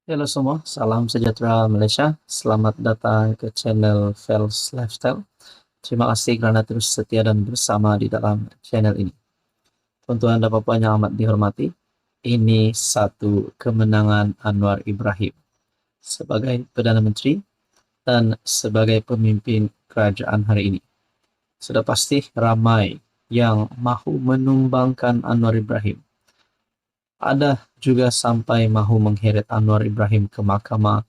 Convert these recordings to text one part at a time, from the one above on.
Halo semua, salam sejahtera Malaysia. Selamat datang ke channel Fels Lifestyle. Terima kasih kerana terus setia dan bersama di dalam channel ini. Tuan-tuan dan puan yang amat dihormati, ini satu kemenangan Anwar Ibrahim sebagai Perdana Menteri dan sebagai pemimpin kerajaan hari ini. Sudah pasti ramai yang mahu menumbangkan Anwar Ibrahim. Ada juga sampai mahu mengheret Anwar Ibrahim ke mahkamah,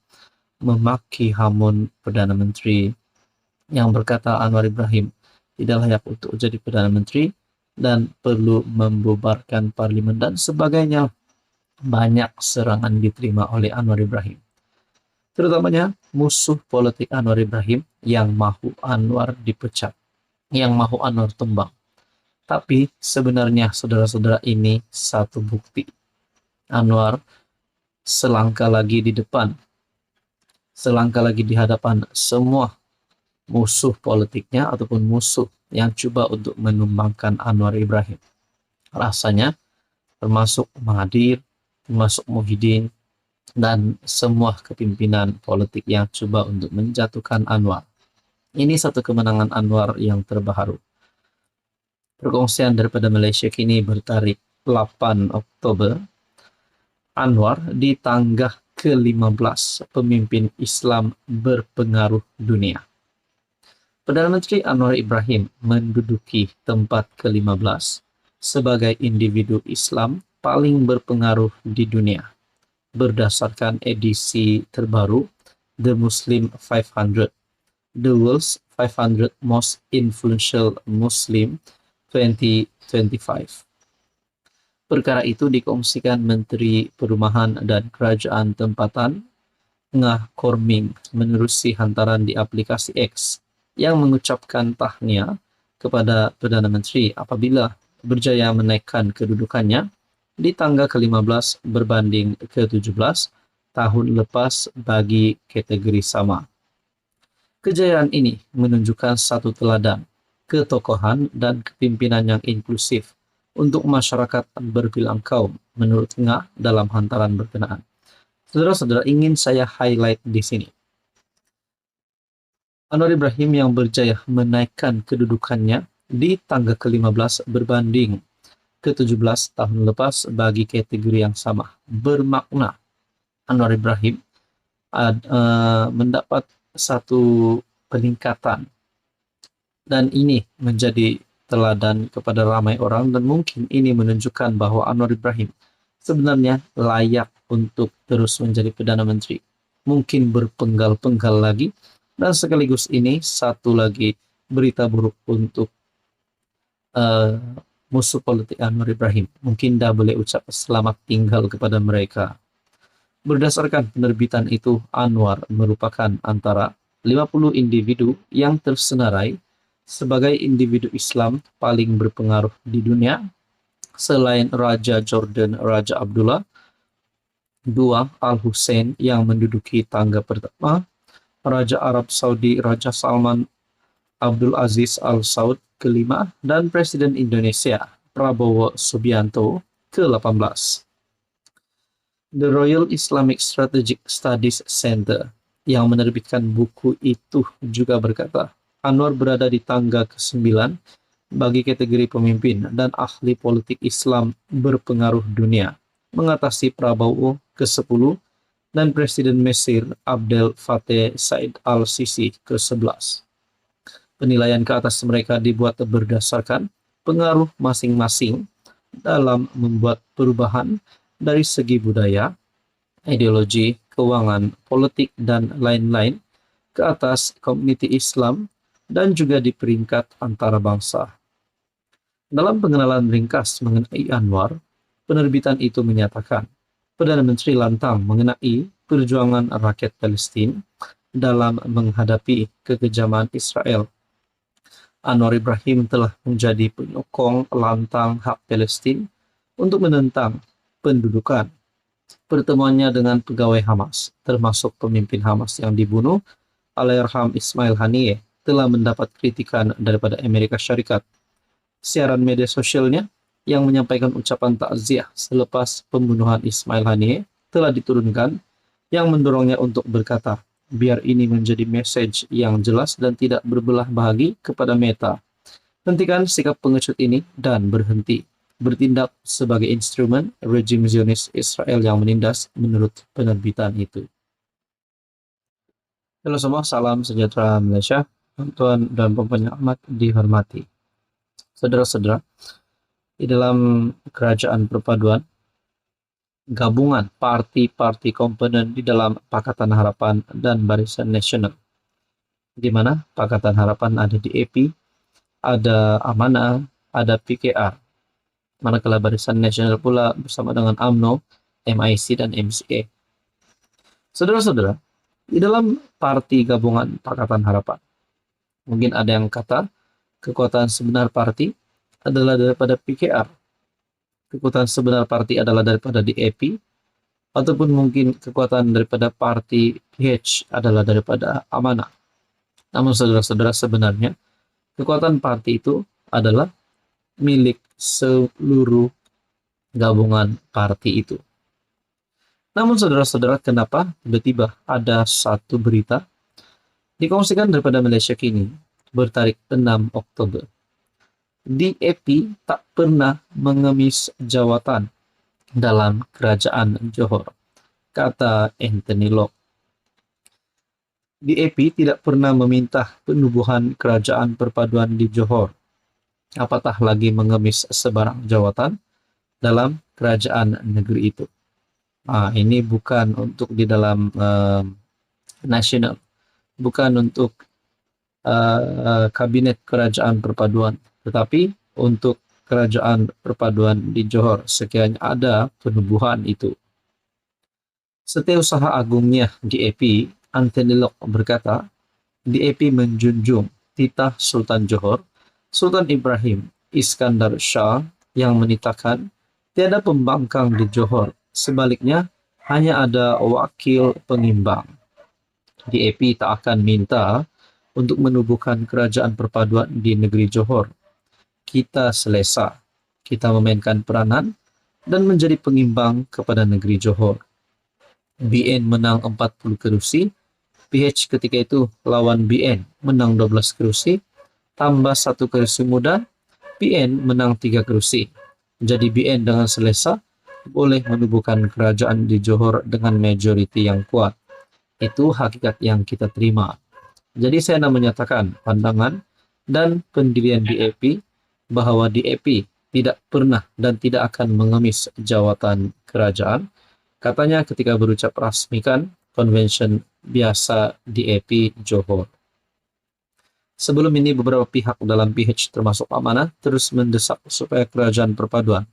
memaki hamun Perdana Menteri yang berkata Anwar Ibrahim tidak layak untuk jadi Perdana Menteri dan perlu membubarkan parlimen dan sebagainya. Banyak serangan diterima oleh Anwar Ibrahim, terutamanya musuh politik Anwar Ibrahim yang mahu Anwar dipecat, yang mahu Anwar tumbang. Tapi sebenarnya saudara-saudara, ini satu bukti Anwar selangkah lagi di depan, selangkah lagi di hadapan semua musuh politiknya ataupun musuh yang cuba untuk menumbangkan Anwar Ibrahim. Rasanya termasuk Mahathir, termasuk Muhyiddin, dan semua kepimpinan politik yang cuba untuk menjatuhkan Anwar. Ini satu kemenangan Anwar yang terbaru. Perkongsian daripada Malaysia kini bertarikh 8 Oktober, Anwar ditanggah ke-15 pemimpin Islam berpengaruh dunia. Perdana Menteri Anwar Ibrahim menduduki tempat ke-15 sebagai individu Islam paling berpengaruh di dunia berdasarkan edisi terbaru The Muslim 500, The World's 500 Most Influential Muslim 2025. Perkara itu dikongsikan Menteri Perumahan dan Kerajaan Tempatan Ngah Korming menerusi hantaran di aplikasi X yang mengucapkan tahniah kepada Perdana Menteri apabila berjaya menaikkan kedudukannya di tangga ke-15 berbanding ke-17 tahun lepas bagi kategori sama. Kejayaan ini menunjukkan satu teladan ketokohan dan kepimpinan yang inklusif untuk masyarakat berbilang kaum menurut Ngah dalam hantaran berkenaan. Saudara-saudara, ingin saya highlight di sini. Anwar Ibrahim yang berjaya menaikkan kedudukannya di tangga ke-15 berbanding ke-17 tahun lepas bagi kategori yang sama. Bermakna Anwar Ibrahim mendapat satu peningkatan, dan ini menjadi teladan kepada ramai orang, dan mungkin ini menunjukkan bahwa Anwar Ibrahim sebenarnya layak untuk terus menjadi Perdana Menteri. Mungkin berpenggal-penggal lagi, dan sekaligus ini satu lagi berita buruk untuk musuh politik Anwar Ibrahim. Mungkin dah boleh ucap selamat tinggal kepada mereka. Berdasarkan penerbitan itu, Anwar merupakan antara 50 individu yang tersenarai sebagai individu Islam paling berpengaruh di dunia selain Raja Jordan Raja Abdullah II Al-Hussein yang menduduki tangga pertama, Raja Arab Saudi Raja Salman Abdul Aziz Al Saud ke-5, dan Presiden Indonesia Prabowo Subianto ke-18. The Royal Islamic Strategic Studies Center yang menerbitkan buku itu juga berkata, Anwar berada di tangga ke-9 bagi kategori pemimpin dan ahli politik Islam berpengaruh dunia, mengatasi Prabowo ke-10 dan Presiden Mesir Abdel Fattah Said Al-Sisi ke-11. Penilaian ke atas mereka dibuat berdasarkan pengaruh masing-masing dalam membuat perubahan dari segi budaya, ideologi, keuangan, politik, dan lain-lain ke atas komuniti Islam dan juga di peringkat antarabangsa. Dalam pengenalan ringkas mengenai Anwar, penerbitan itu menyatakan Perdana Menteri lantang mengenai perjuangan rakyat Palestin dalam menghadapi kekejaman Israel. Anwar Ibrahim telah menjadi penyokong lantang hak Palestin untuk menentang pendudukan. Pertemuannya dengan pegawai Hamas, termasuk pemimpin Hamas yang dibunuh, Allahyarham Ismail Haniyeh, telah mendapat kritikan daripada Amerika Syarikat. Siaran media sosialnya yang menyampaikan ucapan takziah selepas pembunuhan Ismail Haniyeh telah diturunkan yang mendorongnya untuk berkata, biar ini menjadi message yang jelas dan tidak berbelah bagi kepada Meta. Hentikan sikap pengecut ini dan berhenti bertindak sebagai instrumen rejim Zionis Israel yang menindas menurut penerbitan itu. Halo semua, salam sejahtera Malaysia. Tuan dan Puan yang amat dihormati. Saudara-saudara, di dalam kerajaan perpaduan, gabungan parti-parti komponen di dalam Pakatan Harapan dan Barisan Nasional, di mana Pakatan Harapan ada di EP, ada Amanah, ada PKR. Manakala Barisan Nasional pula bersama dengan UMNO, MIC, dan MCA. Saudara-saudara, di dalam parti gabungan Pakatan Harapan, mungkin ada yang kata kekuatan sebenar parti adalah daripada PKR. Kekuatan sebenar parti adalah daripada DAP, ataupun mungkin kekuatan daripada parti PH adalah daripada Amanah. Namun saudara-saudara, sebenarnya kekuatan parti itu adalah milik seluruh gabungan parti itu. Namun saudara-saudara, kenapa tiba-tiba ada satu berita dikongsikan daripada Malaysia Kini bertarik 6 Oktober. DAP tak pernah mengemis jawatan dalam kerajaan Johor, kata Anthony Locke. DAP tidak pernah meminta penubuhan kerajaan perpaduan di Johor, apatah lagi mengemis sebarang jawatan dalam kerajaan negeri itu. Ini bukan untuk di dalam nasional, bukan untuk kabinet kerajaan perpaduan, tetapi untuk kerajaan perpaduan di Johor sekiranya ada penubuhan itu. Setiausaha agungnya DAP, Anthony Locke berkata, DAP menjunjung titah Sultan Johor, Sultan Ibrahim Iskandar Shah, yang menitahkan tiada pembangkang di Johor, sebaliknya hanya ada wakil pengimbang. DAP tak akan minta untuk menubuhkan kerajaan perpaduan di negeri Johor. Kita selesa, kita memainkan peranan dan menjadi pengimbang kepada negeri Johor. BN menang 40 kerusi, PH ketika itu lawan BN menang 12 kerusi, tambah 1 kerusi muda, BN menang 3 kerusi. Jadi BN dengan selesa boleh menubuhkan kerajaan di Johor dengan majoriti yang kuat. Itu hakikat yang kita terima. Jadi saya nak menyatakan pandangan dan pendirian DAP bahwa DAP tidak pernah dan tidak akan mengemis jawatan kerajaan. Katanya ketika berucap rasmikan konvensyen biasa DAP Johor. Sebelum ini beberapa pihak dalam PH termasuk Amanah terus mendesak supaya kerajaan perpaduan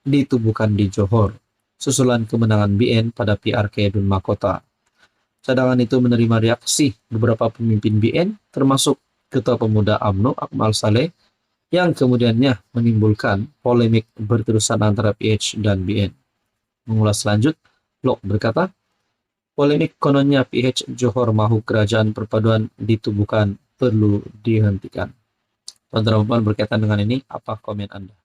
ditubuhkan di Johor, susulan kemenangan BN pada PRK Dun Mahkota. Cadangan itu menerima reaksi beberapa pemimpin BN, termasuk Ketua Pemuda UMNO Akmal Saleh, yang kemudiannya menimbulkan polemik berterusan antara PH dan BN. Mengulas lanjut, Locke berkata, polemik kononnya PH Johor mahu kerajaan perpaduan ditubuhkan perlu dihentikan. Tuan-tuan berkaitan dengan ini, apa komen Anda?